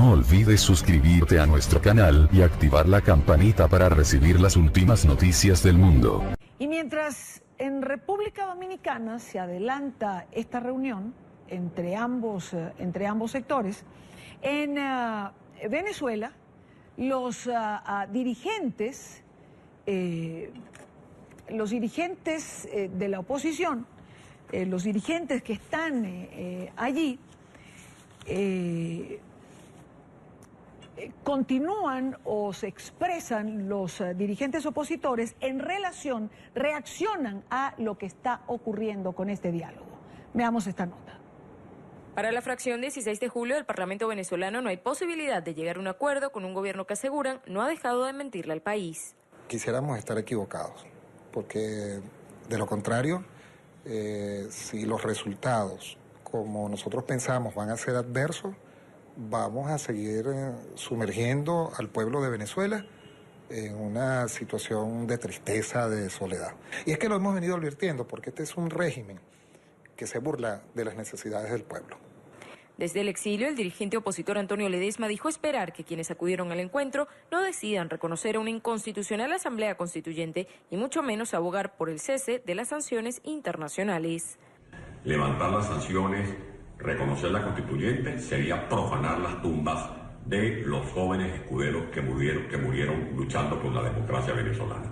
No olvides suscribirte a nuestro canal y activar la campanita para recibir las últimas noticias del mundo. Y mientras en República Dominicana se adelanta esta reunión entre ambos sectores, en Venezuela los dirigentes de la oposición, los dirigentes que están allí, continúan o se expresan los dirigentes opositores reaccionan a lo que está ocurriendo con este diálogo. Veamos esta nota. Para la fracción 16 de julio del Parlamento venezolano no hay posibilidad de llegar a un acuerdo con un gobierno que aseguran no ha dejado de mentirle al país. Quisiéramos estar equivocados, porque de lo contrario, si los resultados, como nosotros pensamos, van a ser adversos, vamos a seguir sumergiendo al pueblo de Venezuela en una situación de tristeza, de soledad. Y es que lo hemos venido advirtiendo, porque este es un régimen que se burla de las necesidades del pueblo. Desde el exilio, el dirigente opositor Antonio Ledesma dijo esperar que quienes acudieron al encuentro no decidan reconocer una inconstitucional asamblea constituyente y mucho menos abogar por el cese de las sanciones internacionales. Levantar las sanciones, reconocer la constituyente, sería profanar las tumbas de los jóvenes escuderos que murieron luchando por la democracia venezolana.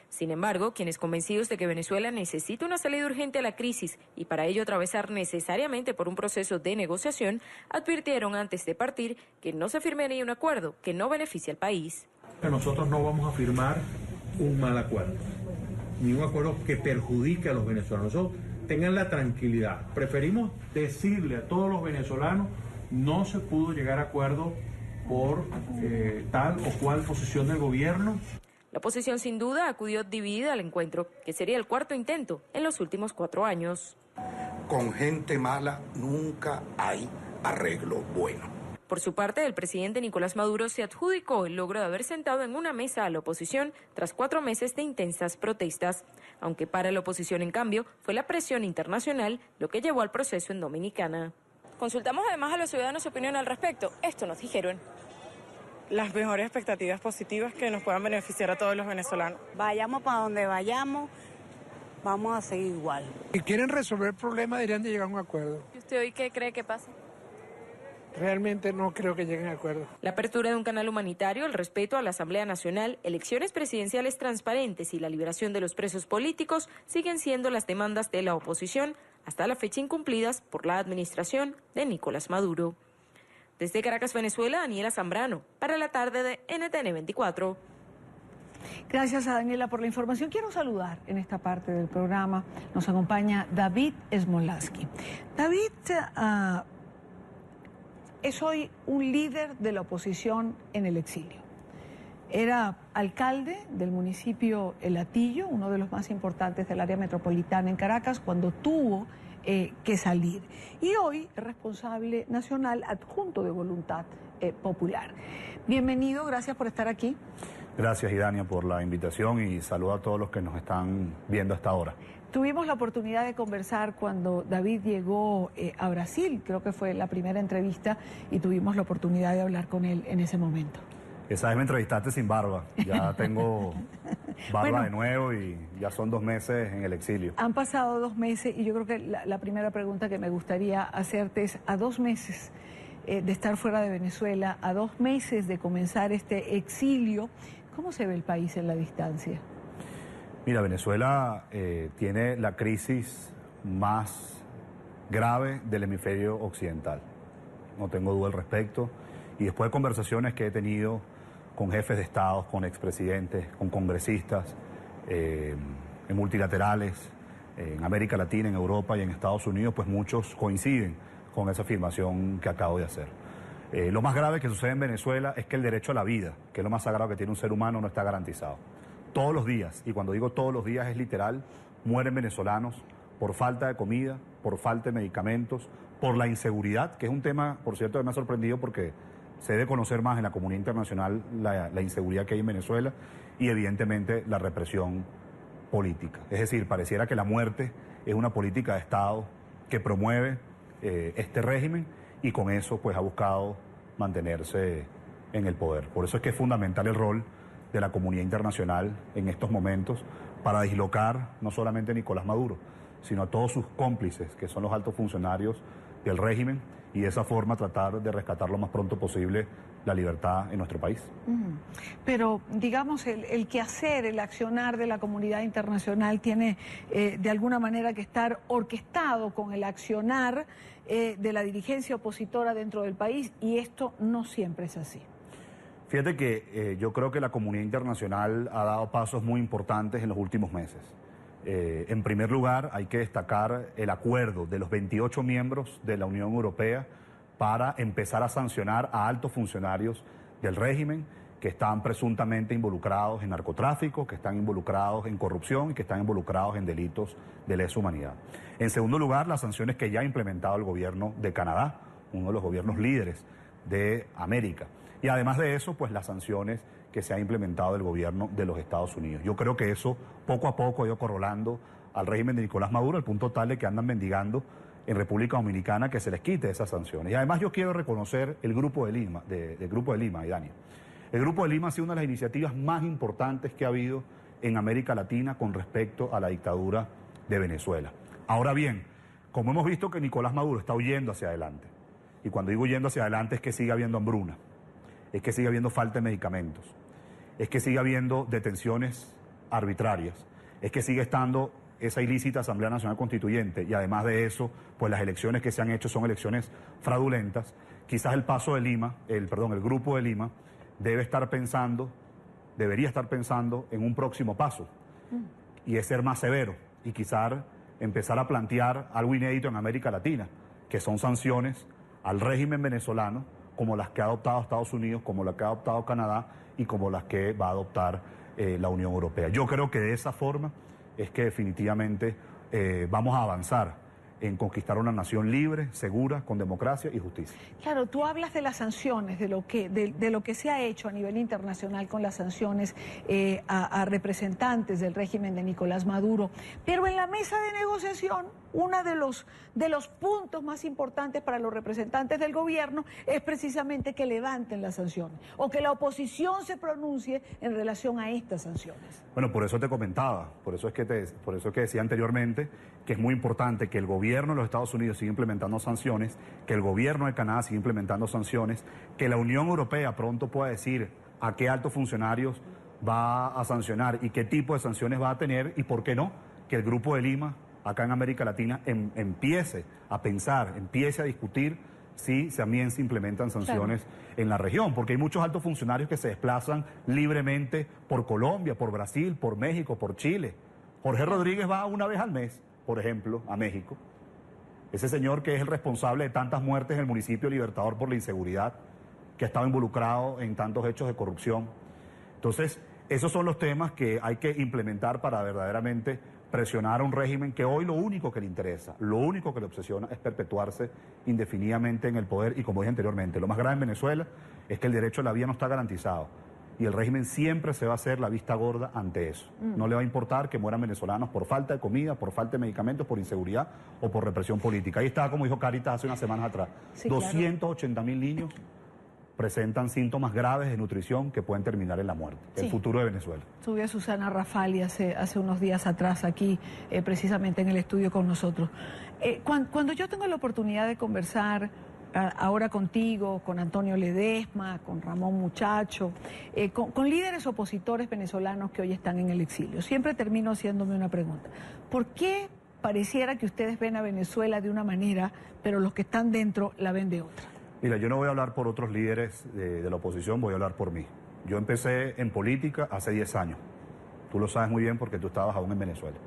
Sin embargo, quienes convencidos de que Venezuela necesita una salida urgente a la crisis y para ello atravesar necesariamente por un proceso de negociación, advirtieron antes de partir que no se firmaría un acuerdo que no beneficie al país. Nosotros no vamos a firmar un mal acuerdo, ni un acuerdo que perjudique a los venezolanos. Nosotros tengan la tranquilidad. Preferimos decirle a todos los venezolanos no se pudo llegar a acuerdo por tal o cual posición del gobierno. La oposición sin duda acudió dividida al encuentro, que sería el cuarto intento en los últimos 4 años. Con gente mala nunca hay arreglo bueno. Por su parte, el presidente Nicolás Maduro se adjudicó el logro de haber sentado en una mesa a la oposición tras 4 meses de intensas protestas, aunque para la oposición, en cambio, fue la presión internacional lo que llevó al proceso en Dominicana. Consultamos además a los ciudadanos su opinión al respecto. Esto nos dijeron. Las mejores expectativas positivas que nos puedan beneficiar a todos los venezolanos. Vayamos para donde vayamos, vamos a seguir igual. Si quieren resolver el problema, deberían de llegar a un acuerdo. ¿Y usted hoy qué cree que pasa? Realmente no creo que lleguen a acuerdo. La apertura de un canal humanitario, el respeto a la Asamblea Nacional, elecciones presidenciales transparentes y la liberación de los presos políticos siguen siendo las demandas de la oposición, hasta la fecha incumplidas por la administración de Nicolás Maduro. Desde Caracas, Venezuela, Daniela Zambrano, para la tarde de NTN 24. Gracias a Daniela por la información. Quiero saludar en esta parte del programa. Nos acompaña David Smolaski. David es hoy un líder de la oposición en el exilio. Era alcalde del municipio El Hatillo, uno de los más importantes del área metropolitana en Caracas, cuando tuvo que salir. Y hoy es responsable nacional adjunto de Voluntad Popular. Bienvenido, gracias por estar aquí. Gracias, Idania, por la invitación y saludo a todos los que nos están viendo hasta ahora. Tuvimos la oportunidad de conversar cuando David llegó a Brasil, creo que fue la primera entrevista, y tuvimos la oportunidad de hablar con él en ese momento. Esa vez me entrevistaste sin barba, ya tengo barba bueno, de nuevo y ya son 2 meses en el exilio. Han pasado 2 meses y yo creo que la primera pregunta que me gustaría hacerte es, a 2 meses de estar fuera de Venezuela, a 2 meses de comenzar este exilio, ¿cómo se ve el país en la distancia? Mira, Venezuela tiene la crisis más grave del hemisferio occidental, no tengo duda al respecto, y después de conversaciones que he tenido con jefes de estados, con expresidentes, con congresistas, en multilaterales, en América Latina, en Europa y en Estados Unidos, pues muchos coinciden con esa afirmación que acabo de hacer. Lo más grave que sucede en Venezuela es que el derecho a la vida, que es lo más sagrado que tiene un ser humano, no está garantizado. Todos los días, y cuando digo todos los días es literal, mueren venezolanos por falta de comida, por falta de medicamentos, por la inseguridad, que es un tema, por cierto, que me ha sorprendido porque se debe conocer más en la comunidad internacional la inseguridad que hay en Venezuela y evidentemente la represión política. Es decir, pareciera que la muerte es una política de Estado que promueve este régimen y con eso pues ha buscado mantenerse en el poder. Por eso es que es fundamental el rol de la comunidad internacional en estos momentos para dislocar no solamente a Nicolás Maduro, sino a todos sus cómplices, que son los altos funcionarios del régimen, y de esa forma tratar de rescatar lo más pronto posible la libertad en nuestro país. Pero, digamos, el quehacer, el accionar de la comunidad internacional tiene de alguna manera que estar orquestado con el accionar de la dirigencia opositora dentro del país, y esto no siempre es así. Fíjate que yo creo que la comunidad internacional ha dado pasos muy importantes en los últimos meses. En primer lugar, hay que destacar el acuerdo de los 28 miembros de la Unión Europea para empezar a sancionar a altos funcionarios del régimen que están presuntamente involucrados en narcotráfico, que están involucrados en corrupción y que están involucrados en delitos de lesa humanidad. En segundo lugar, las sanciones que ya ha implementado el gobierno de Canadá, uno de los gobiernos líderes de América. Y además de eso, pues las sanciones que se ha implementado el gobierno de los Estados Unidos. Yo creo que eso poco a poco ha ido corrolando al régimen de Nicolás Maduro, al punto tal de que andan mendigando en República Dominicana que se les quite esas sanciones. Y además yo quiero reconocer el Grupo de Lima, del Grupo de Lima, Dani. El Grupo de Lima ha sido una de las iniciativas más importantes que ha habido en América Latina con respecto a la dictadura de Venezuela. Ahora bien, como hemos visto que Nicolás Maduro está huyendo hacia adelante, y cuando digo huyendo hacia adelante es que sigue habiendo hambruna, es que sigue habiendo falta de medicamentos, es que sigue habiendo detenciones arbitrarias, es que sigue estando esa ilícita Asamblea Nacional Constituyente, y además de eso, pues las elecciones que se han hecho son elecciones fraudulentas. Quizás el Grupo de Lima debería estar pensando en un próximo paso, y es ser más severo, y quizás empezar a plantear algo inédito en América Latina, que son sanciones al régimen venezolano, como las que ha adoptado Estados Unidos, como las que ha adoptado Canadá y como las que va a adoptar la Unión Europea. Yo creo que de esa forma es que definitivamente vamos a avanzar en conquistar una nación libre, segura, con democracia y justicia. Claro, tú hablas de las sanciones, de lo que se ha hecho a nivel internacional con las sanciones a representantes del régimen de Nicolás Maduro, pero en la mesa de negociación, uno de los puntos más importantes para los representantes del gobierno es precisamente que levanten las sanciones o que la oposición se pronuncie en relación a estas sanciones. Bueno, por eso te comentaba, por eso es que decía anteriormente que es muy importante que el gobierno de los Estados Unidos siga implementando sanciones, que el gobierno de Canadá siga implementando sanciones, que la Unión Europea pronto pueda decir a qué altos funcionarios va a sancionar y qué tipo de sanciones va a tener, y por qué no, que el Grupo de Lima acá en América Latina empiece a pensar, empiece a discutir si también se implementan sanciones en la región, porque hay muchos altos funcionarios que se desplazan libremente por Colombia, por Brasil, por México, por Chile. Jorge Rodríguez va una vez al mes, por ejemplo, a México. Ese señor que es el responsable de tantas muertes en el municipio Libertador por la inseguridad, que ha estado involucrado en tantos hechos de corrupción. Entonces, esos son los temas que hay que implementar para verdaderamente presionar a un régimen que hoy lo único que le interesa, lo único que le obsesiona es perpetuarse indefinidamente en el poder, y como dije anteriormente, lo más grave en Venezuela es que el derecho a la vida no está garantizado y el régimen siempre se va a hacer la vista gorda ante eso. No le va a importar que mueran venezolanos por falta de comida, por falta de medicamentos, por inseguridad o por represión política. Ahí está, como dijo Caritas hace unas semanas atrás, 280.000 niños presentan síntomas graves de nutrición que pueden terminar en la muerte. El futuro de Venezuela. Estuve a Susana Rafali hace unos días atrás aquí, precisamente en el estudio con nosotros. Cuando yo tengo la oportunidad de conversar ahora contigo, con Antonio Ledesma, con Ramón Muchacho, con líderes opositores venezolanos que hoy están en el exilio, siempre termino haciéndome una pregunta. ¿Por qué pareciera que ustedes ven a Venezuela de una manera, pero los que están dentro la ven de otra? Mira, yo no voy a hablar por otros líderes de la oposición, voy a hablar por mí. Yo empecé en política hace 10 años. Tú lo sabes muy bien porque tú estabas aún en Venezuela.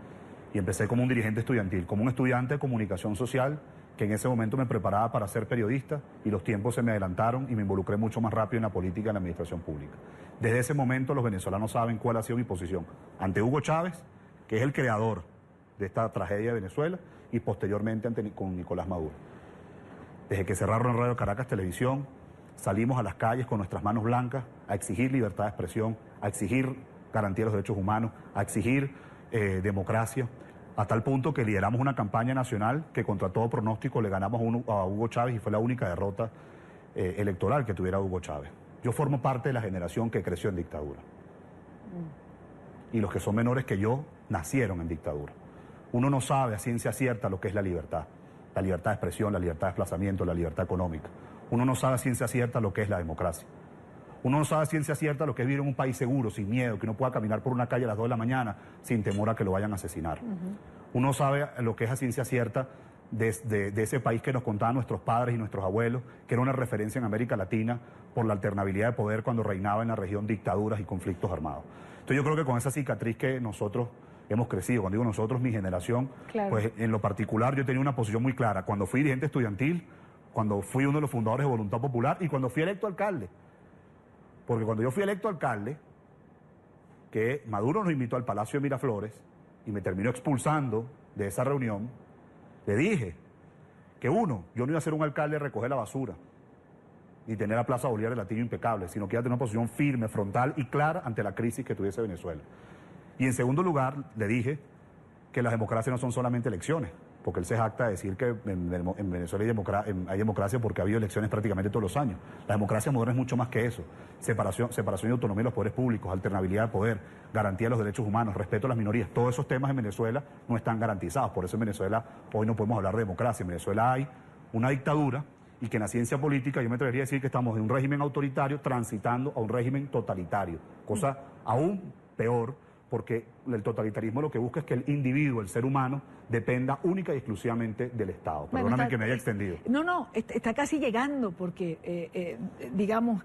Y empecé como un dirigente estudiantil, como un estudiante de comunicación social que en ese momento me preparaba para ser periodista, y los tiempos se me adelantaron y me involucré mucho más rápido en la política y en la administración pública. Desde ese momento los venezolanos saben cuál ha sido mi posición ante Hugo Chávez, que es el creador de esta tragedia de Venezuela, y posteriormente con Nicolás Maduro. Desde que cerraron Radio Caracas Televisión, salimos a las calles con nuestras manos blancas a exigir libertad de expresión, a exigir garantía de los derechos humanos, a exigir democracia, a tal punto que lideramos una campaña nacional que contra todo pronóstico le ganamos a Hugo Chávez, y fue la única derrota electoral que tuviera Hugo Chávez. Yo formo parte de la generación que creció en dictadura. Y los que son menores que yo nacieron en dictadura. Uno no sabe a ciencia cierta lo que es la libertad de expresión, la libertad de desplazamiento, la libertad económica. Uno no sabe a ciencia cierta lo que es la democracia. Uno no sabe a ciencia cierta lo que es vivir en un país seguro, sin miedo, que uno pueda caminar por una calle a las 2 de la mañana sin temor a que lo vayan a asesinar. Uno sabe lo que es a ciencia cierta de ese país que nos contaban nuestros padres y nuestros abuelos, que era una referencia en América Latina por la alternabilidad de poder cuando reinaba en la región dictaduras y conflictos armados. Entonces yo creo que con esa cicatriz que nosotros hemos crecido, cuando digo nosotros, mi generación, claro, pues en lo particular yo tenía una posición muy clara. Cuando fui dirigente estudiantil, cuando fui uno de los fundadores de Voluntad Popular y cuando fui electo alcalde. Porque cuando yo fui electo alcalde, que Maduro nos invitó al Palacio de Miraflores y me terminó expulsando de esa reunión, le dije que yo no iba a ser un alcalde de recoger la basura ni tener la Plaza Bolívar de Latillo impecable, sino que iba a tener una posición firme, frontal y clara ante la crisis que tuviese Venezuela. Y en segundo lugar, le dije que las democracias no son solamente elecciones, porque él se jacta de decir que en Venezuela hay democracia porque ha habido elecciones prácticamente todos los años. La democracia moderna es mucho más que eso. Separación y autonomía de los poderes públicos, alternabilidad de poder, garantía de los derechos humanos, respeto a las minorías. Todos esos temas en Venezuela no están garantizados. Por eso en Venezuela hoy no podemos hablar de democracia. En Venezuela hay una dictadura y que en la ciencia política yo me atrevería a decir que estamos de un régimen autoritario transitando a un régimen totalitario. Cosa aún peor, porque el totalitarismo lo que busca es que el individuo, el ser humano, dependa única y exclusivamente del Estado. Perdóname que me haya extendido. No, está casi llegando, porque, digamos,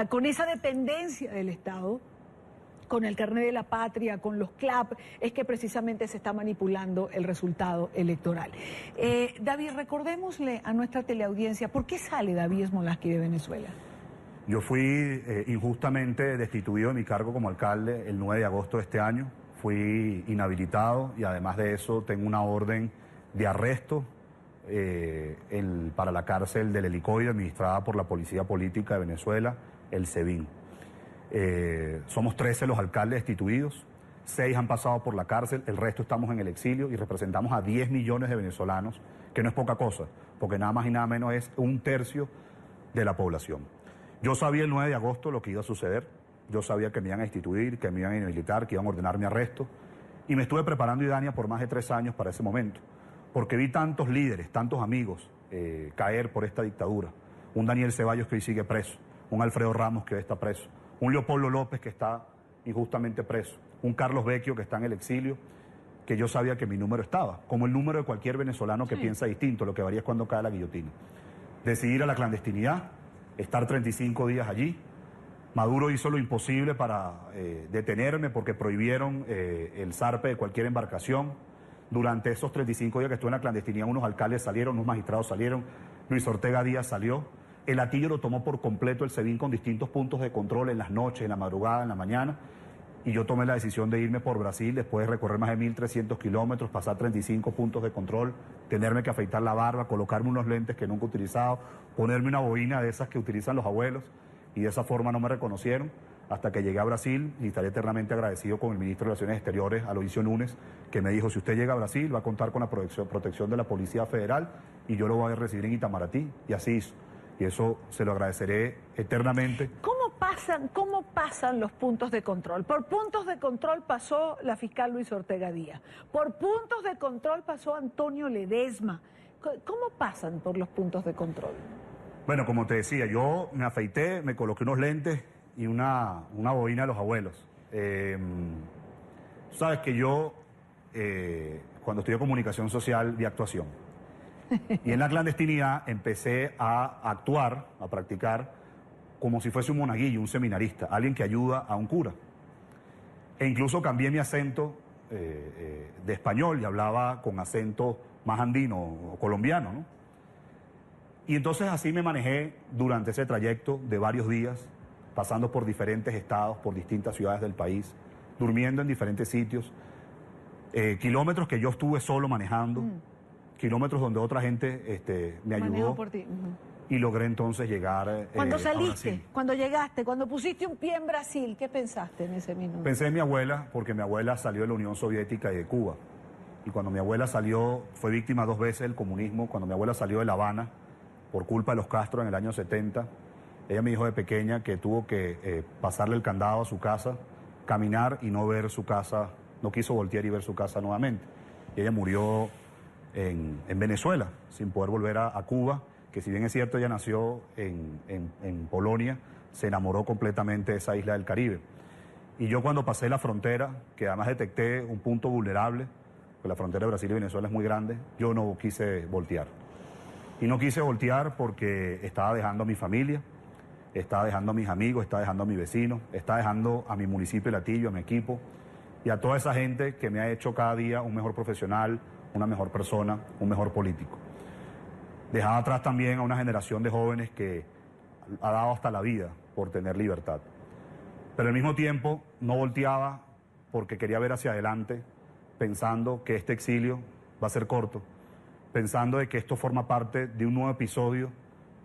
con esa dependencia del Estado, con el carnet de la patria, con los CLAP, es que precisamente se está manipulando el resultado electoral. David, recordémosle a nuestra teleaudiencia, ¿por qué sale David Smolaski de Venezuela? Yo fui injustamente destituido de mi cargo como alcalde el 9 de agosto de este año. Fui inhabilitado y además de eso tengo una orden de arresto para la cárcel del Helicoide administrada por la Policía Política de Venezuela, el SEBIN. Somos 13 los alcaldes destituidos, 6 han pasado por la cárcel, el resto estamos en el exilio y representamos a 10 millones de venezolanos, que no es poca cosa, porque nada más y nada menos es 1/3 de la población. Yo sabía el 9 de agosto lo que iba a suceder, yo sabía que me iban a destituir, que me iban a inhabilitar, que iban a ordenar mi arresto, y me estuve preparando, Idania, por más de 3 años para ese momento, porque vi tantos líderes, tantos amigos caer por esta dictadura. Un Daniel Ceballos que hoy sigue preso, un Alfredo Ramos que hoy está preso, un Leopoldo López que está injustamente preso, un Carlos Vecchio que está en el exilio, que yo sabía que mi número estaba, como el número de cualquier venezolano que piensa distinto, lo que varía es cuando cae la guillotina. Decidí ir a la clandestinidad, estar 35 días allí. Maduro hizo lo imposible para detenerme porque prohibieron el zarpe de cualquier embarcación. Durante esos 35 días que estuve en la clandestinidad, unos alcaldes salieron, unos magistrados salieron, Luis Ortega Díaz salió. El Latillo lo tomó por completo el SEBIN con distintos puntos de control en las noches, en la madrugada, en la mañana. Y yo tomé la decisión de irme por Brasil después de recorrer más de 1.300 kilómetros, pasar 35 puntos de control, tenerme que afeitar la barba, colocarme unos lentes que nunca he utilizado, ponerme una boina de esas que utilizan los abuelos, y de esa forma no me reconocieron hasta que llegué a Brasil, y estaré eternamente agradecido con el ministro de Relaciones Exteriores, Aloysio Núñez, que me dijo, si usted llega a Brasil va a contar con la protección de la Policía Federal y yo lo voy a recibir en Itamaraty, y así hizo. Y eso se lo agradeceré eternamente. ¿Cómo pasan los puntos de control? Por puntos de control pasó la fiscal Luis Ortega Díaz. Por puntos de control pasó Antonio Ledesma. ¿Cómo pasan por los puntos de control? Bueno, como te decía, yo me afeité, me coloqué unos lentes y una boina de los abuelos. Sabes que yo, cuando estudié comunicación social, vi actuación. Y en la clandestinidad empecé a actuar, a practicar, como si fuese un monaguillo, un seminarista, alguien que ayuda a un cura. E incluso cambié mi acento de español y hablaba con acento más andino o colombiano, ¿no? Y entonces así me manejé durante ese trayecto de varios días, pasando por diferentes estados, por distintas ciudades del país, durmiendo en diferentes sitios, kilómetros que yo estuve solo manejando, kilómetros donde otra gente me ayudó. Por ti. Y logré entonces llegar Cuando saliste, cuando llegaste, cuando pusiste un pie en Brasil, ¿qué pensaste en ese minuto? Pensé en mi abuela, porque mi abuela salió de la Unión Soviética y de Cuba. Y cuando mi abuela salió, fue víctima 2 veces del comunismo. Cuando mi abuela salió de La Habana, por culpa de los Castro en el año 70. Ella me dijo de pequeña que tuvo que pasarle el candado a su casa, caminar y no ver su casa, no quiso voltear y ver su casa nuevamente. Y ella murió en Venezuela, sin poder volver a Cuba, que si bien es cierto, ella nació en Polonia, se enamoró completamente de esa isla del Caribe. Y yo cuando pasé la frontera, que además detecté un punto vulnerable, porque la frontera de Brasil y Venezuela es muy grande, yo no quise voltear. Y no quise voltear porque estaba dejando a mi familia, estaba dejando a mis amigos, estaba dejando a mis vecinos, estaba dejando a mi municipio de Latillo, a mi equipo, y a toda esa gente que me ha hecho cada día un mejor profesional, una mejor persona, un mejor político. Dejaba atrás también a una generación de jóvenes que ha dado hasta la vida por tener libertad. Pero al mismo tiempo no volteaba porque quería ver hacia adelante, pensando que este exilio va a ser corto, pensando de que esto forma parte de un nuevo episodio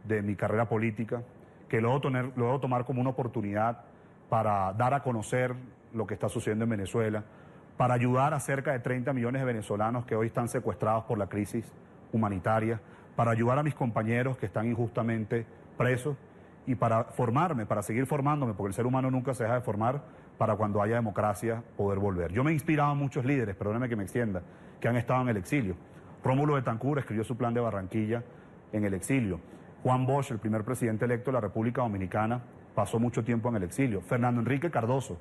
de mi carrera política, que lo debo tomar como una oportunidad para dar a conocer lo que está sucediendo en Venezuela, para ayudar a cerca de 30 millones de venezolanos que hoy están secuestrados por la crisis humanitaria, para ayudar a mis compañeros que están injustamente presos y para formarme, para seguir formándome, porque el ser humano nunca se deja de formar, para cuando haya democracia poder volver. Yo me he inspirado a muchos líderes, perdóneme que me extienda, que han estado en el exilio. Rómulo Betancourt escribió su plan de Barranquilla en el exilio. Juan Bosch, el primer presidente electo de la República Dominicana, pasó mucho tiempo en el exilio. Fernando Enrique Cardoso,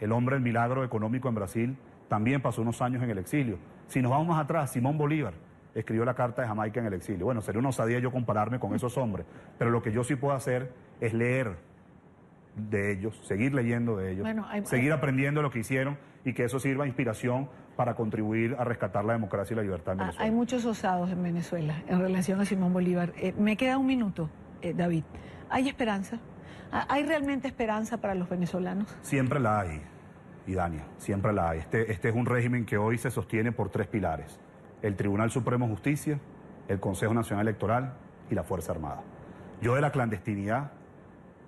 el hombre del milagro económico en Brasil, también pasó unos años en el exilio. Si nos vamos más atrás, Simón Bolívar escribió la Carta de Jamaica en el exilio. Bueno, sería una osadía yo compararme con esos hombres, pero lo que yo sí puedo hacer es leer de ellos, seguir leyendo de ellos, seguir aprendiendo lo que hicieron y que eso sirva de inspiración para contribuir a rescatar la democracia y la libertad en Venezuela. Hay muchos osados en Venezuela en relación a Simón Bolívar. Me queda un minuto, David. ¿Hay esperanza? ¿Hay realmente esperanza para los venezolanos? Siempre la hay, Idania, siempre la hay. Este es un régimen que hoy se sostiene por 3 pilares: el Tribunal Supremo de Justicia, el Consejo Nacional Electoral y la Fuerza Armada. Yo de la clandestinidad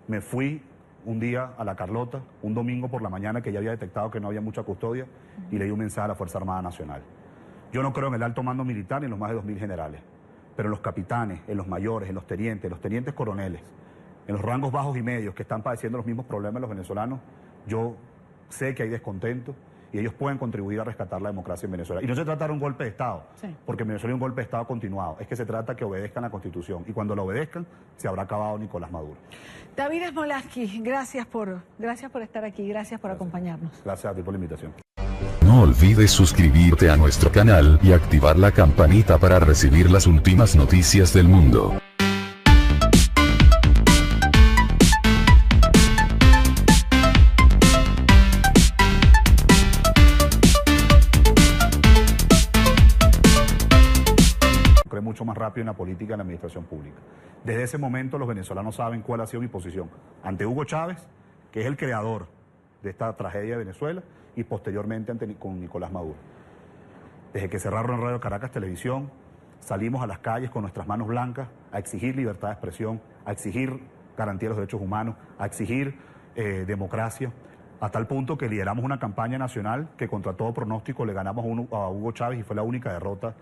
me fui un día a La Carlota, un domingo por la mañana que ya había detectado que no había mucha custodia, y le di un mensaje a la Fuerza Armada Nacional. Yo no creo en el alto mando militar ni en los más de 2.000 generales, pero en los capitanes, en los mayores, en los tenientes coroneles, en los rangos bajos y medios que están padeciendo los mismos problemas los venezolanos, yo sé que hay descontento y ellos pueden contribuir a rescatar la democracia en Venezuela. Y no se trata de un golpe de Estado, porque en Venezuela hay un golpe de Estado continuado. Es que se trata que obedezcan la Constitución. Y cuando la obedezcan, se habrá acabado Nicolás Maduro. David Smolarsky, gracias por estar aquí, gracias por acompañarnos. Gracias a ti por la invitación. No olvides suscribirte a nuestro canal y activar la campanita para recibir las últimas noticias del mundo. Mucho más rápido en la política y en la administración pública. Desde ese momento los venezolanos saben cuál ha sido mi posición ante Hugo Chávez, que es el creador de esta tragedia de Venezuela, y posteriormente con Nicolás Maduro. Desde que cerraron Radio Caracas Televisión, salimos a las calles con nuestras manos blancas a exigir libertad de expresión, a exigir garantía de los derechos humanos, a exigir democracia, a tal punto que lideramos una campaña nacional que contra todo pronóstico le ganamos a Hugo Chávez y fue la única derrota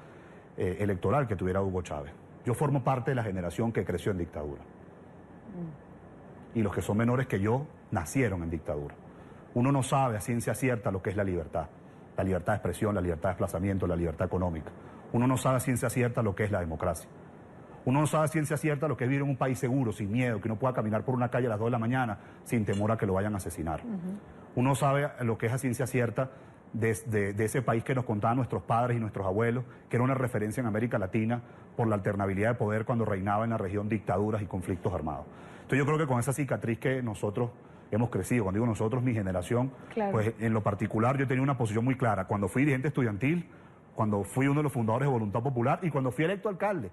electoral que tuviera Hugo Chávez. Yo formo parte de la generación que creció en dictadura. Y los que son menores que yo nacieron en dictadura. Uno no sabe a ciencia cierta lo que es la libertad de expresión, la libertad de desplazamiento, la libertad económica. Uno no sabe a ciencia cierta lo que es la democracia. Uno no sabe a ciencia cierta lo que es vivir en un país seguro, sin miedo, que uno pueda caminar por una calle a las 2 de la mañana sin temor a que lo vayan a asesinar. Uno sabe lo que es a ciencia cierta de ese país que nos contaban nuestros padres y nuestros abuelos, que era una referencia en América Latina por la alternabilidad de poder cuando reinaba en la región dictaduras y conflictos armados. Entonces yo creo que con esa cicatriz que nosotros hemos crecido, cuando digo nosotros, mi generación, pues en lo particular yo tenía una posición muy clara. Cuando fui dirigente estudiantil, cuando fui uno de los fundadores de Voluntad Popular y cuando fui electo alcalde.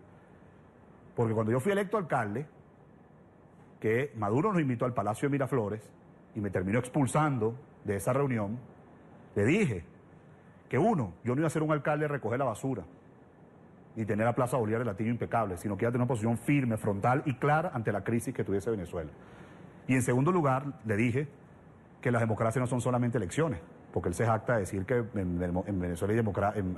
Porque cuando yo fui electo alcalde, que Maduro nos invitó al Palacio de Miraflores y me terminó expulsando de esa reunión, le dije que yo no iba a ser un alcalde de recoger la basura, ni tener la Plaza Bolívar de Latillo impecable, sino que iba a tener una posición firme, frontal y clara ante la crisis que tuviese Venezuela. Y en segundo lugar, le dije que las democracias no son solamente elecciones, porque él se jacta de decir que en Venezuela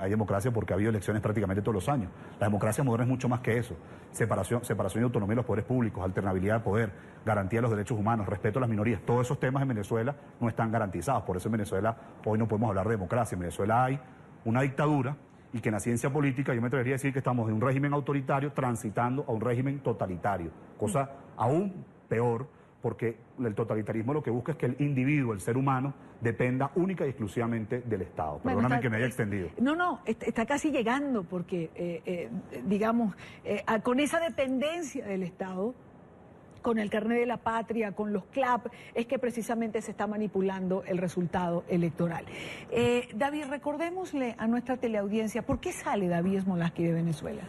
hay democracia porque ha habido elecciones prácticamente todos los años. La democracia moderna es mucho más que eso. Separación y autonomía de los poderes públicos, alternabilidad de poder, garantía de los derechos humanos, respeto a las minorías. Todos esos temas en Venezuela no están garantizados. Por eso en Venezuela hoy no podemos hablar de democracia. En Venezuela hay una dictadura y que en la ciencia política yo me atrevería a decir que estamos de un régimen autoritario transitando a un régimen totalitario. Cosa aún peor, porque el totalitarismo lo que busca es que el individuo, el ser humano, dependa única y exclusivamente del Estado. Perdóname que me haya extendido. No, está casi llegando porque, digamos, con esa dependencia del Estado, con el carnet de la patria, con los CLAP, es que precisamente se está manipulando el resultado electoral. David, recordémosle a nuestra teleaudiencia, ¿por qué sale David Smolaski de Venezuela?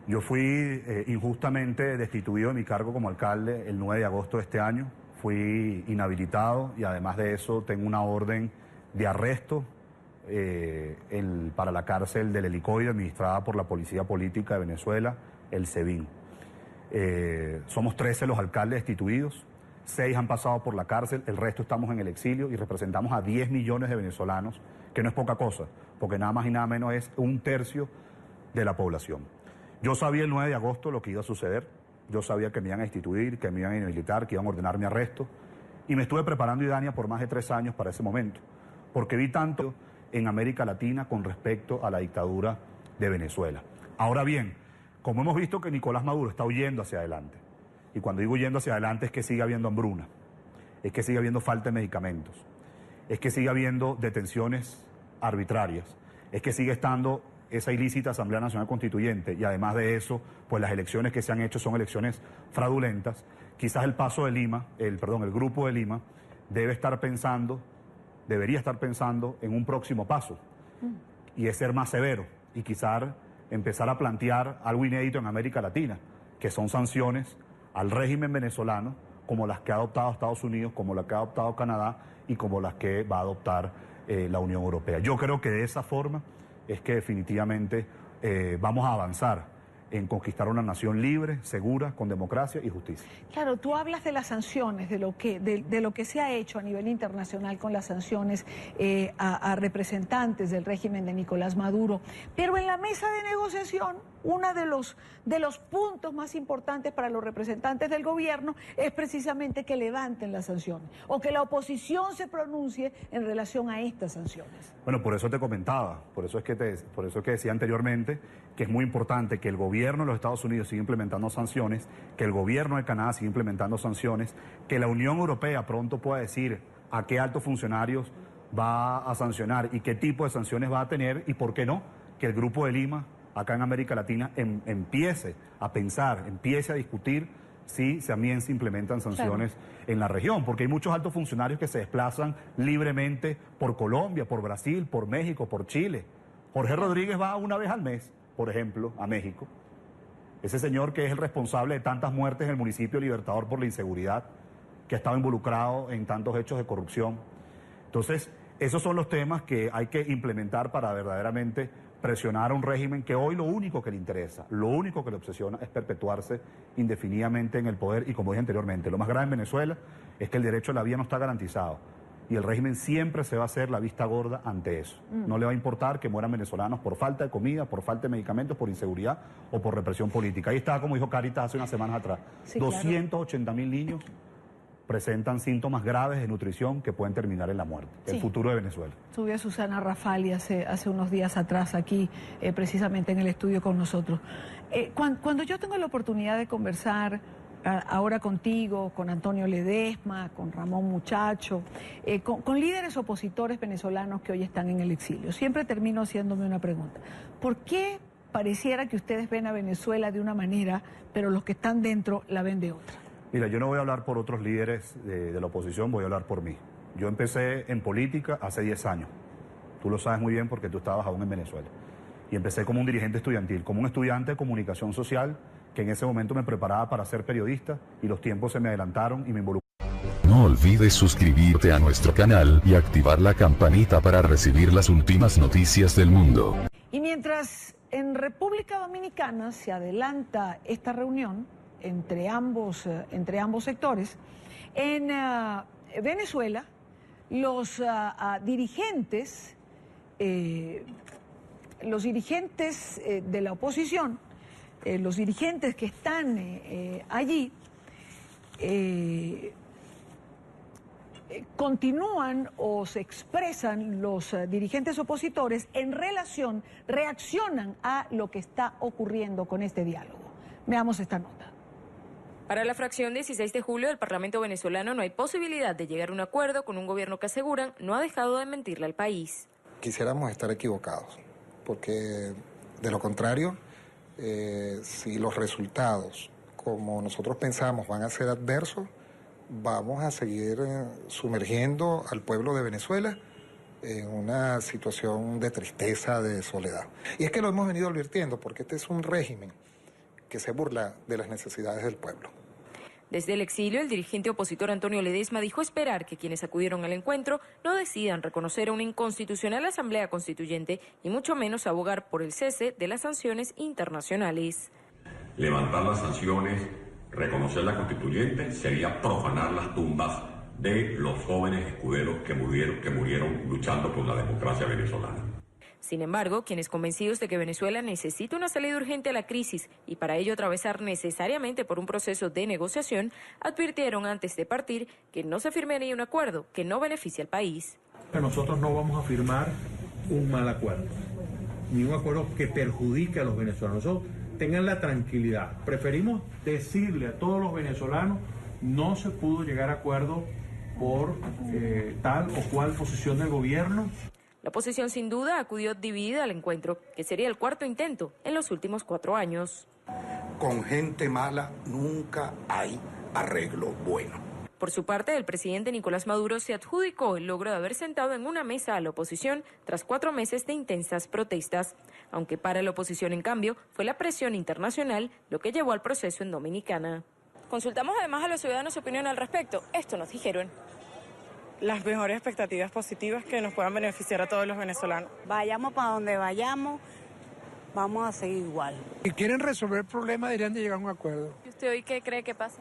Yo fui injustamente destituido de mi cargo como alcalde el 9 de agosto de este año. Fui inhabilitado y además de eso tengo una orden de arresto para la cárcel del Helicoide administrada por la Policía Política de Venezuela, el SEBIN. Somos 13 los alcaldes destituidos, 6 han pasado por la cárcel, el resto estamos en el exilio y representamos a 10 millones de venezolanos, que no es poca cosa, porque nada más y nada menos es 1/3 de la población. Yo sabía el 9 de agosto lo que iba a suceder, yo sabía que me iban a destituir, que me iban a inhabilitar, que iban a ordenar mi arresto, y me estuve preparando, Idania, por más de 3 años para ese momento, porque vi tanto en América Latina con respecto a la dictadura de Venezuela. Ahora bien, como hemos visto que Nicolás Maduro está huyendo hacia adelante, y cuando digo huyendo hacia adelante es que sigue habiendo hambruna, es que sigue habiendo falta de medicamentos, es que sigue habiendo detenciones arbitrarias, es que sigue estando esa ilícita Asamblea Nacional Constituyente y además de eso, pues las elecciones que se han hecho son elecciones fraudulentas. Quizás el Grupo de Lima debería estar pensando en un próximo paso y es ser más severo y quizás empezar a plantear algo inédito en América Latina, que son sanciones al régimen venezolano como las que ha adoptado Estados Unidos, como las que ha adoptado Canadá y como las que va a adoptar la Unión Europea. Yo creo que de esa forma es que definitivamente vamos a avanzar en conquistar una nación libre, segura, con democracia y justicia. Claro, tú hablas de las sanciones, de lo que se ha hecho a nivel internacional con las sanciones a representantes del régimen de Nicolás Maduro, pero en la mesa de negociación, uno de los puntos más importantes para los representantes del gobierno es precisamente que levanten las sanciones o que la oposición se pronuncie en relación a estas sanciones. Bueno, por eso te comentaba, por eso es que decía anteriormente que es muy importante que el gobierno de los Estados Unidos siga implementando sanciones, que el gobierno de Canadá siga implementando sanciones, que la Unión Europea pronto pueda decir a qué altos funcionarios va a sancionar y qué tipo de sanciones va a tener y por qué no, que el Grupo de Lima acá en América Latina empiece a pensar, empiece a discutir si también se implementan sanciones en la región, porque hay muchos altos funcionarios que se desplazan libremente por Colombia, por Brasil, por México, por Chile. Jorge Rodríguez va una vez al mes, por ejemplo, a México. Ese señor que es el responsable de tantas muertes en el municipio de Libertador por la inseguridad, que ha estado involucrado en tantos hechos de corrupción. Entonces, esos son los temas que hay que implementar para verdaderamente presionar a un régimen que hoy lo único que le interesa, lo único que le obsesiona es perpetuarse indefinidamente en el poder y, como dije anteriormente, lo más grave en Venezuela es que el derecho a la vida no está garantizado y el régimen siempre se va a hacer la vista gorda ante eso. No le va a importar que mueran venezolanos por falta de comida, por falta de medicamentos, por inseguridad o por represión política. Ahí está, como dijo Caritas hace unas semanas atrás, sí, 280.000 niños presentan síntomas graves de nutrición que pueden terminar en la muerte. Sí. El futuro de Venezuela. Estuve a Susana Rafali hace unos días atrás aquí, precisamente en el estudio con nosotros. Cuando yo tengo la oportunidad de conversar ahora contigo, con Antonio Ledesma, con Ramón Muchacho, con líderes opositores venezolanos que hoy están en el exilio, siempre termino haciéndome una pregunta. ¿Por qué pareciera que ustedes ven a Venezuela de una manera, pero los que están dentro la ven de otra? Mira, yo no voy a hablar por otros líderes de la oposición, voy a hablar por mí. Yo empecé en política hace 10 años. Tú lo sabes muy bien porque tú estabas aún en Venezuela. Y empecé como un dirigente estudiantil, como un estudiante de comunicación social que en ese momento me preparaba para ser periodista y los tiempos se me adelantaron y me involucré. No olvides suscribirte a nuestro canal y activar la campanita para recibir las últimas noticias del mundo. Y mientras en República Dominicana se adelanta esta reunión entre ambos sectores, en Venezuela los dirigentes de la oposición, los dirigentes que están allí, continúan o se expresan los dirigentes opositores reaccionan a lo que está ocurriendo con este diálogo. Veamos esta nota. Para la fracción 16 de julio del Parlamento venezolano no hay posibilidad de llegar a un acuerdo con un gobierno que aseguran no ha dejado de mentirle al país. Quisiéramos estar equivocados, porque de lo contrario, si los resultados, como nosotros pensamos, van a ser adversos, vamos a seguir sumergiendo al pueblo de Venezuela en una situación de tristeza, de soledad. Y es que lo hemos venido advirtiendo, porque este es un régimen que se burla de las necesidades del pueblo. Desde el exilio, el dirigente opositor Antonio Ledesma dijo esperar que quienes acudieron al encuentro no decidan reconocer a una inconstitucional asamblea constituyente y mucho menos abogar por el cese de las sanciones internacionales. Levantar las sanciones, reconocer la constituyente, sería profanar las tumbas de los jóvenes escuderos que murieron luchando por la democracia venezolana. Sin embargo, quienes convencidos de que Venezuela necesita una salida urgente a la crisis y para ello atravesar necesariamente por un proceso de negociación, advirtieron antes de partir que no se firmaría un acuerdo que no beneficie al país. Nosotros no vamos a firmar un mal acuerdo, ni un acuerdo que perjudique a los venezolanos. Nosotros, tengan la tranquilidad. Preferimos decirle a todos los venezolanos, no se pudo llegar a acuerdo por tal o cual posición del gobierno. La oposición sin duda acudió dividida al encuentro, que sería el cuarto intento en los últimos 4 años. Con gente mala nunca hay arreglo bueno. Por su parte, el presidente Nicolás Maduro se adjudicó el logro de haber sentado en una mesa a la oposición tras 4 meses de intensas protestas, aunque para la oposición, en cambio, fue la presión internacional lo que llevó al proceso en Dominicana. Consultamos además a los ciudadanos su opinión al respecto. Esto nos dijeron. Las mejores expectativas positivas que nos puedan beneficiar a todos los venezolanos. Vayamos para donde vayamos, vamos a seguir igual. Si quieren resolver el problema, deberían de llegar a un acuerdo. ¿Y usted hoy qué cree que pasa?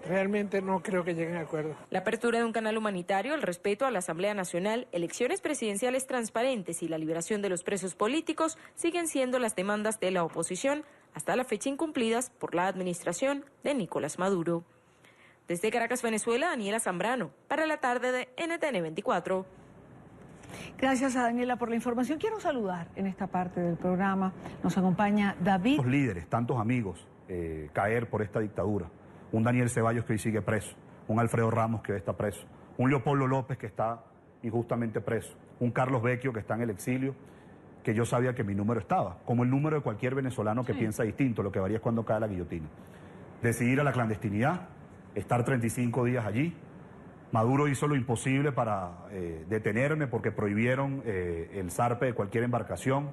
Realmente no creo que lleguen a acuerdo. La apertura de un canal humanitario, el respeto a la Asamblea Nacional, elecciones presidenciales transparentes y la liberación de los presos políticos siguen siendo las demandas de la oposición, hasta la fecha incumplidas por la administración de Nicolás Maduro. Desde Caracas, Venezuela, Daniela Zambrano, para la tarde de NTN 24. Gracias a Daniela por la información. Quiero saludar en esta parte del programa. Nos acompaña David. Tantos líderes, tantos amigos caer por esta dictadura. Un Daniel Ceballos que hoy sigue preso, un Alfredo Ramos que hoy está preso, un Leopoldo López que está injustamente preso, un Carlos Vecchio que está en el exilio, que yo sabía que mi número estaba, como el número de cualquier venezolano que piensa distinto, lo que varía es cuando cae la guillotina. Decidir a la clandestinidad, estar 35 días allí. Maduro hizo lo imposible para detenerme porque prohibieron el zarpe de cualquier embarcación.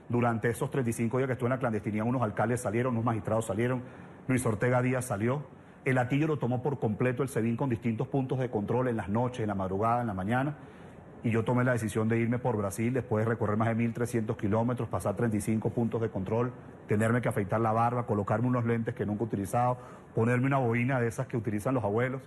Durante esos 35 días que estuve en la clandestinidad, unos alcaldes salieron, unos magistrados salieron, Luis Ortega Díaz salió. El Atillo lo tomó por completo el SEBIN con distintos puntos de control en las noches, en la madrugada, en la mañana. Y yo tomé la decisión de irme por Brasil después de recorrer más de 1.300 kilómetros, pasar 35 puntos de control, tenerme que afeitar la barba, colocarme unos lentes que nunca he utilizado, ponerme una bobina de esas que utilizan los abuelos.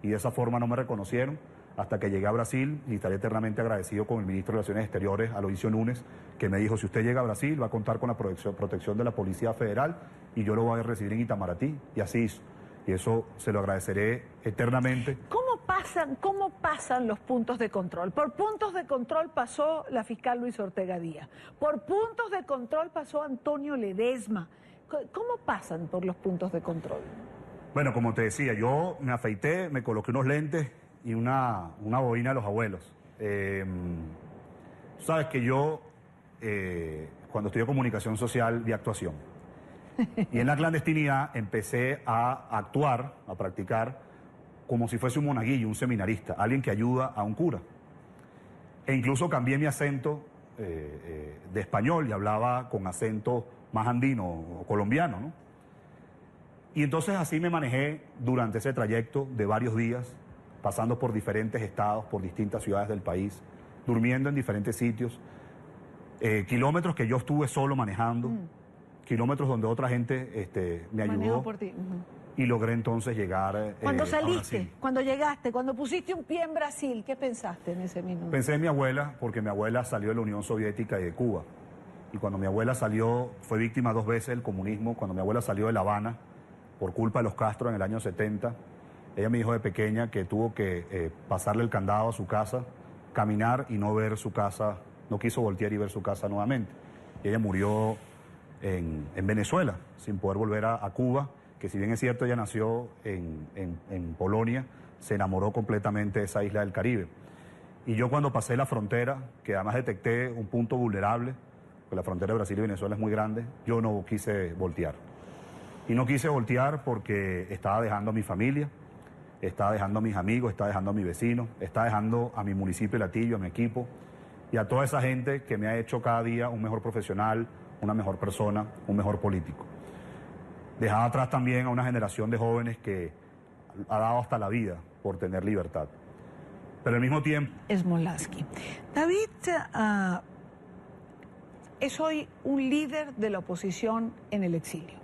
Y de esa forma no me reconocieron hasta que llegué a Brasil y estaré eternamente agradecido con el ministro de Relaciones Exteriores, Aloysio Núñez, que me dijo, si usted llega a Brasil va a contar con la protección de la Policía Federal y yo lo voy a recibir en Itamaraty. Y así hizo. Y eso se lo agradeceré eternamente. ¿Cómo pasan los puntos de control? Por puntos de control pasó la fiscal Luis Ortega Díaz. Por puntos de control pasó Antonio Ledesma. ¿Cómo pasan por los puntos de control? Bueno, como te decía, yo me afeité, me coloqué unos lentes y una bobina de los abuelos. Sabes que yo, cuando estudié comunicación social, vi actuación. Y en la clandestinidad empecé a actuar, a practicar, como si fuese un monaguillo, un seminarista, alguien que ayuda a un cura. E incluso cambié mi acento de español y hablaba con acento más andino o colombiano, ¿no? Y entonces así me manejé durante ese trayecto de varios días, pasando por diferentes estados, por distintas ciudades del país, durmiendo en diferentes sitios, kilómetros que yo estuve solo manejando, kilómetros donde otra gente me ayudó. Por ti. y logré entonces llegar Cuando a saliste, Brasil. cuando llegaste, cuando pusiste un pie en Brasil, ¿qué pensaste en ese minuto? Pensé en mi abuela, porque mi abuela salió de la Unión Soviética y de Cuba. Y cuando mi abuela salió, fue víctima 2 veces del comunismo. Cuando mi abuela salió de La Habana, por culpa de los Castro en el año 70, ella me dijo de pequeña que tuvo que pasarle el candado a su casa, caminar y no ver su casa, no quiso voltear y ver su casa nuevamente. Y ella murió en Venezuela, sin poder volver a Cuba, que si bien es cierto, ella nació en Polonia, se enamoró completamente de esa isla del Caribe. Y yo cuando pasé la frontera, que además detecté un punto vulnerable, porque la frontera de Brasil y Venezuela es muy grande, yo no quise voltear. Y no quise voltear porque estaba dejando a mi familia, estaba dejando a mis amigos, estaba dejando a mis vecinos, estaba dejando a mi municipio de Latillo, a mi equipo, y a toda esa gente que me ha hecho cada día un mejor profesional, una mejor persona, un mejor político. Dejaba atrás también a una generación de jóvenes que ha dado hasta la vida por tener libertad. Pero al mismo tiempo... Smolarsky. David es hoy un líder de la oposición en el exilio.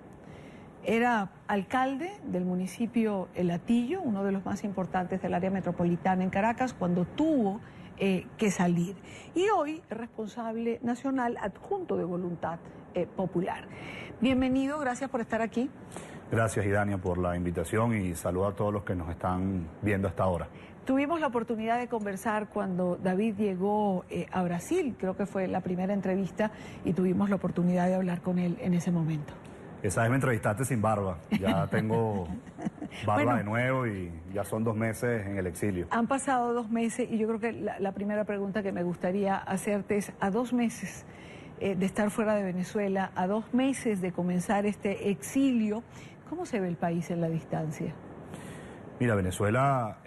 Era alcalde del municipio El Hatillo, uno de los más importantes del área metropolitana en Caracas, cuando tuvo que salir. Y hoy es responsable nacional adjunto de Voluntad Popular. Bienvenido, gracias por estar aquí. Gracias, Idania, por la invitación y saludo a todos los que nos están viendo hasta ahora. Tuvimos la oportunidad de conversar cuando David llegó a Brasil, creo que fue la primera entrevista, y tuvimos la oportunidad de hablar con él en ese momento. Esa vez me entrevistaste sin barba, ya tengo barba bueno, de nuevo y ya son 2 meses en el exilio. Han pasado 2 meses y yo creo que la primera pregunta que me gustaría hacerte es, a 2 meses de estar fuera de Venezuela, a 2 meses de comenzar este exilio, ¿cómo se ve el país en la distancia? Mira, Venezuela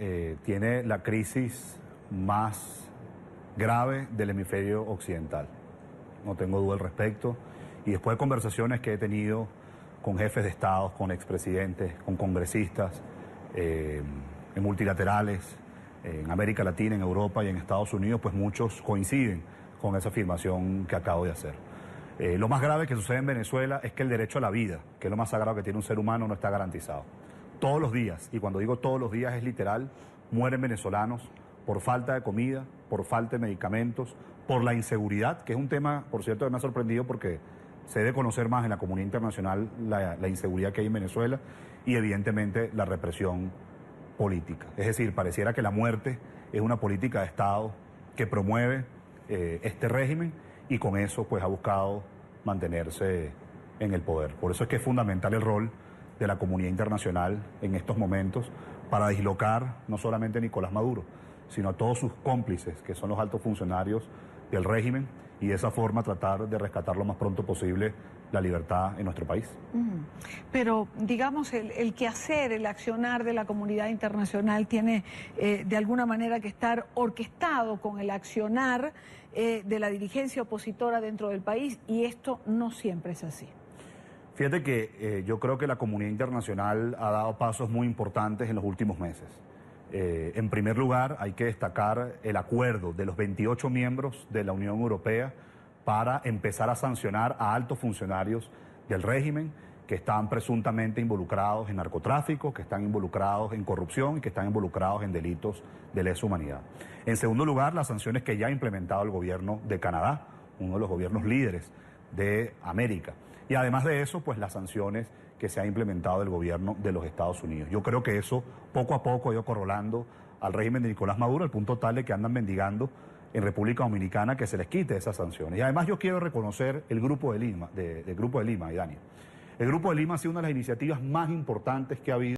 tiene la crisis más grave del hemisferio occidental, no tengo duda al respecto, y después de conversaciones que he tenido con jefes de Estado, con expresidentes, con congresistas, en multilaterales, en América Latina, en Europa y en Estados Unidos, pues muchos coinciden con esa afirmación que acabo de hacer. Lo más grave que sucede en Venezuela es que el derecho a la vida, que es lo más sagrado que tiene un ser humano, no está garantizado. Todos los días, y cuando digo todos los días es literal, mueren venezolanos por falta de comida, por falta de medicamentos, por la inseguridad, que es un tema, por cierto, que me ha sorprendido porque se debe conocer más en la comunidad internacional la inseguridad que hay en Venezuela y evidentemente la represión política. Es decir, pareciera que la muerte es una política de Estado que promueve este régimen y con eso pues ha buscado mantenerse en el poder. Por eso es que es fundamental el rol de la comunidad internacional en estos momentos para dislocar no solamente a Nicolás Maduro, sino a todos sus cómplices, que son los altos funcionarios del régimen, y de esa forma tratar de rescatar lo más pronto posible la libertad en nuestro país. Pero, digamos, el quehacer, el accionar de la comunidad internacional tiene de alguna manera que estar orquestado con el accionar de la dirigencia opositora dentro del país, y esto no siempre es así. Fíjate que yo creo que la comunidad internacional ha dado pasos muy importantes en los últimos meses. En primer lugar, hay que destacar el acuerdo de los 28 miembros de la Unión Europea para empezar a sancionar a altos funcionarios del régimen que están presuntamente involucrados en narcotráfico, que están involucrados en corrupción y que están involucrados en delitos de lesa humanidad. En segundo lugar, las sanciones que ya ha implementado el gobierno de Canadá, uno de los gobiernos líderes de América. Y además de eso, pues las sanciones que se ha implementado el gobierno de los Estados Unidos. Yo creo que eso poco a poco ha ido corrolando al régimen de Nicolás Maduro, al punto tal de que andan mendigando en República Dominicana que se les quite esas sanciones. Y además yo quiero reconocer el Grupo de Lima, del Grupo de Lima, Idania. El Grupo de Lima ha sido una de las iniciativas más importantes que ha habido